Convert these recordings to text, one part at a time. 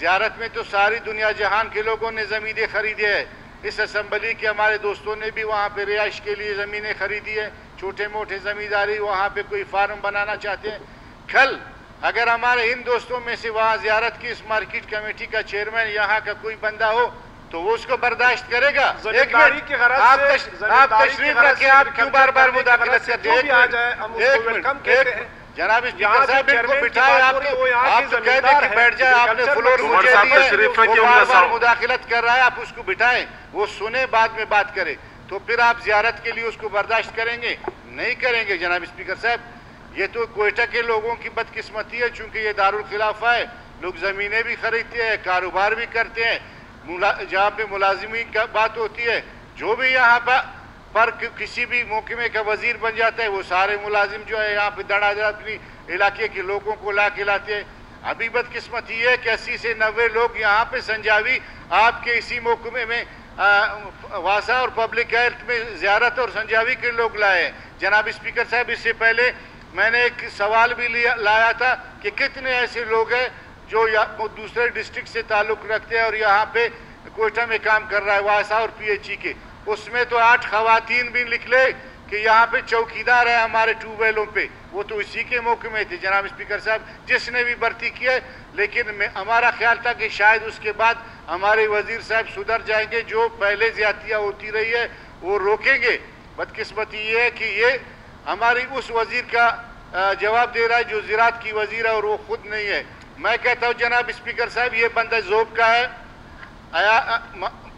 زیارت میں تو ساری دنیا جہان کے لوگوں نے زمینیں خریدی ہے. اس اسمبلی کے ہمارے دوستوں نے بھی وہاں پہ رہائش کے لیے زمینیں خریدی ہے. چھوٹے موٹے زمینداری وہاں پہ کوئی فارم بنانا چاہتے ہیں. کل اگر ہمارے ان دوستوں میں سے وہاں زیارت کی اس مارکیٹ کمیٹی کا چیئرمین یہاں کا کوئی بندہ ہو تو وہ اس کو برداشت کرے گا. ایک منٹ آپ تشریف رکھیں, آپ کیوں بار بار مداخلت کرتے ہیں؟ جناب اسپیکر صاحب ان کو بٹھائے. آپ تو کہہ دیں کہ بیٹھ جائے, آپ نے فلور مجھے دی ہے, وہ بار بار مداخلت کر رہا ہے, آپ اس کو بٹھائیں, وہ سنے بعد میں بات کرے. تو پھر آپ زیارت کے لیے اس کو برداشت کریں گے؟ نہیں کریں گے جناب اسپیکر صاحب. یہ تو کوئٹہ کے لوگوں کی بدقسمتی ہے, چونکہ یہ دارالخلافہ ہے. لوگ زمینیں بھی خریدتے ہیں, کاروبار بھی کرتے ہیں. جہاں پہ ملازمین کا بات ہوتی ہے, جو بھی یہاں پر کسی بھی محکمے کا وزیر بن جاتا ہے, وہ سارے ملازم جو ہے یہاں پہ دڑا دڑ اپنی علاقے کے لوگوں کو لا کے لاتے ہیں. ابھی بدقسمتی یہ ہے کہ 80 سے 90 لوگ یہاں پہ سنجاوی آپ کے اسی محکمے میں واسا اور پبلک ہیلتھ میں زیارت اور سنجاوی کے لوگ لائے ہیں. جناب اسپیکر صاحب, اس سے پہلے میں نے ایک سوال بھی لایا تھا کہ کتنے ایسے لوگ ہیں جو دوسرے ڈسٹرکٹ سے تعلق رکھتے ہیں اور یہاں پہ کوئٹہ میں کام کر رہا ہے, واسا اور پی ایچ ای کے. اس میں تو 8 خواتین بھی نکلے کہ یہاں پہ چوکیدار ہیں ہمارے ٹیوب ویلوں پہ, وہ تو اسی کے محکمے تھے جناب اسپیکر صاحب, جس نے بھی بھرتی کی ہے. لیکن ہمارا خیال تھا کہ شاید اس کے بعد ہمارے وزیر صاحب سدھر جائیں گے, جو پہلے زیادتیاں ہوتی رہی ہے وہ روکیں گے. بدقسمتی یہ ہے کہ یہ ہماری اس وزیر کا جواب دے رہا ہے جو زراعت کی وزیر ہے اور وہ خود نہیں ہے. میں کہتا ہوں جناب اسپیکر صاحب, یہ بندہ ذوب کا ہے,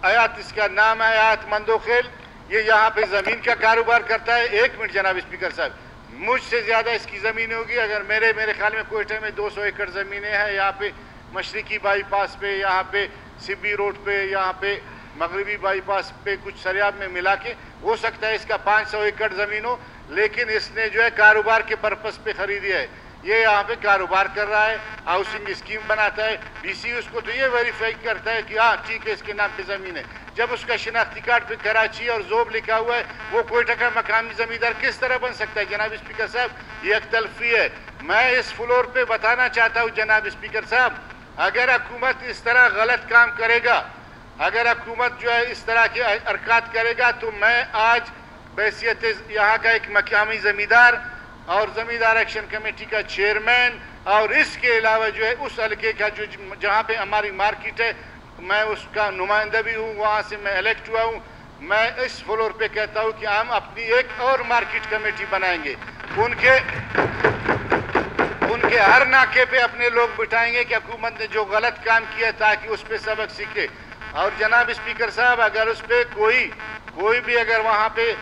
آیات اس کا نام ہے, آیات مندوخیل. یہ یہاں پہ زمین کا کاروبار کرتا ہے. ایک منٹ جناب اسپیکر صاحب, مجھ سے زیادہ اس کی زمینیں ہوگی. اگر میرے خیال میں کوئٹہ میں 200 ایکڑ زمینیں ہیں یہاں پہ مشرقی بائی پاس پہ, یہاں پہ سبی روڈ پہ, یہاں پہ مغربی بائی پاس پہ, کچھ سریاب میں ملا کے ہو سکتا ہے اس کا 500 ایکڑ زمین ہو. لیکن اس نے جو ہے کاروبار کے پرپس پہ خریدی ہے. یہ یہاں پہ کاروبار کر رہا ہے, ہاؤسنگ اسکیم بناتا ہے. ڈی سی اس کو تو یہ ویریفائی کرتا ہے کہ ہاں ٹھیک ہے اس کے نام پہ زمین ہے. جب اس کا شناختی کارڈ پہ کراچی اور ذوب لکھا ہوا ہے, وہ کوئٹہ کا مقامی زمیندار کس طرح بن سکتا ہے؟ جناب اسپیکر صاحب, یہ ایک تلفی ہے. میں اس فلور پہ بتانا چاہتا ہوں جناب اسپیکر صاحب, اگر حکومت اس طرح غلط کام کرے گا, اگر حکومت جو ہے اس طرح کے حرکات کرے گا, تو میں آج بحیثیت یہاں کا ایک مقامی زمیندار اور زمیندار ایکشن کمیٹی کا چیئرمین, اور اس کے علاوہ جو ہے اس حلقے کا جو جہاں پہ ہماری مارکیٹ ہے, میں اس کا نمائندہ بھی ہوں, وہاں سے میں الیکٹ ہوا ہوں. میں اس فلور پہ کہتا ہوں کہ ہم اپنی ایک اور مارکیٹ کمیٹی بنائیں گے. ان کے ہر ناکے پہ اپنے لوگ بٹھائیں گے کہ حکومت نے جو غلط کام کیا تاکہ اس پہ سبق سیکھے. اور جناب اسپیکر صاحب, اگر اس پہ کوئی بھی اگر وہاں پہ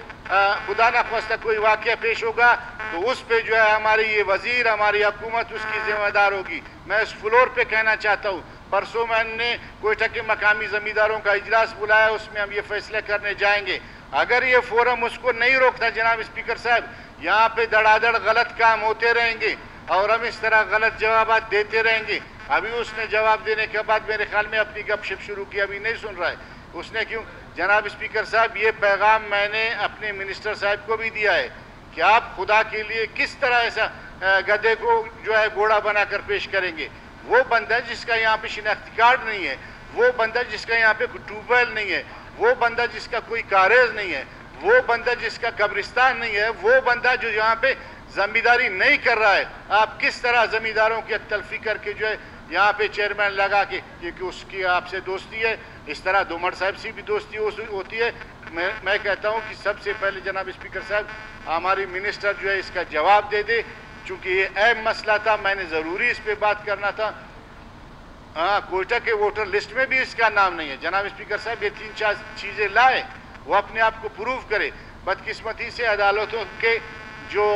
خدا نخواستہ کوئی واقعہ پیش ہوگا تو اس پہ جو ہے ہماری یہ وزیر, ہماری حکومت اس کی ذمہ دار ہوگی. میں اس فلور پہ کہنا چاہتا ہوں, پرسوں میں نے کوئٹہ کے مقامی زمینداروں کا اجلاس بلایا, اس میں ہم یہ فیصلہ کرنے جائیں گے. اگر یہ فورم اس کو نہیں روکتا جناب اسپیکر صاحب, یہاں پہ دڑا دڑ غلط کام ہوتے رہیں گے اور ہم اس طرح غلط جوابات دیتے رہیں گے. ابھی اس نے جواب دینے کے بعد میرے خیال میں اپنی گپ شپ شروع کی, ابھی نہیں سن رہا ہے. اس نے کیوں؟ جناب اسپیکر صاحب, یہ پیغام میں نے اپنے منسٹر صاحب کو بھی دیا ہے کہ آپ خدا کے لیے کس طرح ایسا گدھے کو جو ہے گھوڑا بنا کر پیش کریں گے. وہ بندہ جس کا یہاں پہ شناختی کارڈ نہیں ہے, وہ بندہ جس کا یہاں پہ ٹیوب ویل نہیں ہے, وہ بندہ جس کا کوئی کاریز نہیں ہے, وہ بندہ جس کا قبرستان نہیں ہے, وہ بندہ جو یہاں پہ زمینداری نہیں کر رہا ہے, آپ کس طرح زمینداروں کی تلفی کر کے جو ہے یہاں پہ چیئرمین لگا کے, کیونکہ اس کی آپ سے دوستی ہے, اس طرح دومڑ صاحب سے بھی دوستی ہوتی ہے. میں کہتا ہوں کہ سب سے پہلے جناب اسپیکر صاحب ہماری منسٹر جو ہے اس کا جواب دے دے, چونکہ یہ اہم مسئلہ تھا, میں نے ضروری اس پہ بات کرنا تھا. ہاں, کوئٹہ کے ووٹر لسٹ میں بھی اس کا نام نہیں ہے. جناب اسپیکر صاحب, یہ 3-4 چیزیں لائے, وہ اپنے آپ کو پروف کرے. بدقسمتی سے عدالتوں کے جو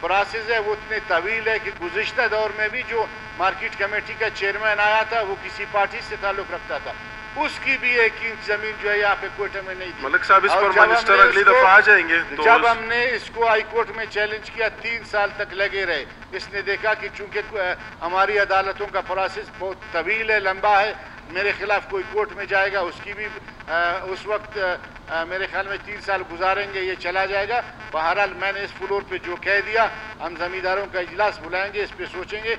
پروسیس ہے وہ اتنے طویل ہے کہ گزشتہ دور میں بھی جو مارکیٹ کمیٹی کا چیئرمین آیا تھا وہ کسی پارٹی سے تعلق رکھتا تھا, اس کی بھی 1 انچ زمین جو ہے یہاں پہ کوئٹہ میں نہیں تھی. ملک صاحب, اس پر منسٹر اگلی دفعہ آ جائیں گے. جب ہم نے اس کو ہائی کورٹ میں چیلنج کیا, 3 سال تک لگے رہے. اس نے دیکھا کہ چونکہ ہماری عدالتوں کا پروسیس بہت طویل ہے, لمبا ہے, میرے خلاف کوئی کورٹ میں جائے گا, اس کی بھی اس وقت میرے خیال میں 3 سال گزاریں گے, یہ چلا جائے گا. بہرحال میں نے اس فلور پہ جو کہہ دیا, ہم زمینداروں کا اجلاس بلائیں گے, اس پہ سوچیں گے.